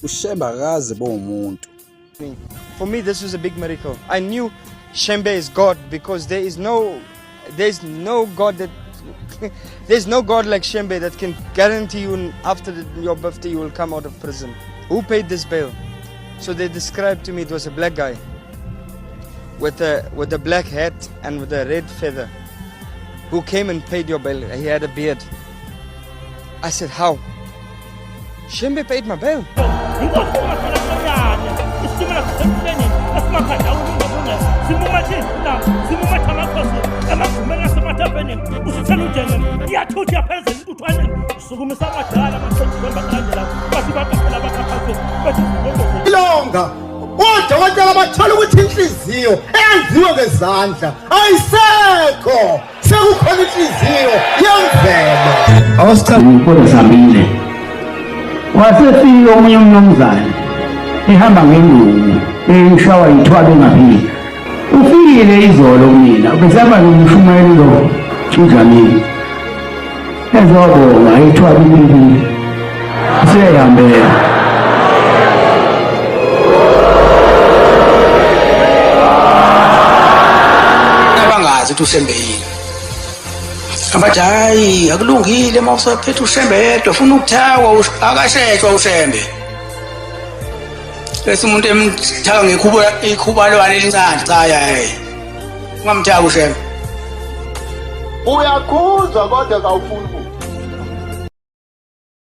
uShembe akaze bowumuntu. For me, this was a big miracle. I knew Shembe is God because there's no God that there's no God like Shembe that can guarantee you after your birthday you will come out of prison. Who paid this bail? So they described to me it was a black guy with a black hat and with a red feather who came and paid your bail. He had a beard. I said, how? Shembe paid my bail. Ilonga odokotela abathola ukuthi inhliziyo eyenziwe ngezandla ayisekho sekukhona inhliziyo yemvelo. Awusichaze impolo zambile wasefika omunye umnumzane ehamba ngenduku eyishawa yithwala engaphila ufikile izolo kumina besaba ngumshumayelo uJamile ezobonga ithwala impilo seyihambela abangazi ukuthi uShembe yini abathi hayi akulungile mawusaphethe uShembe yedwa ufuna ukuthawa akasheshwa uShembe bese umuntu emthawa ngekhubalwane elincane cha hayi ungamthawa uShembe Uyakhuzwa kodwa kawufuni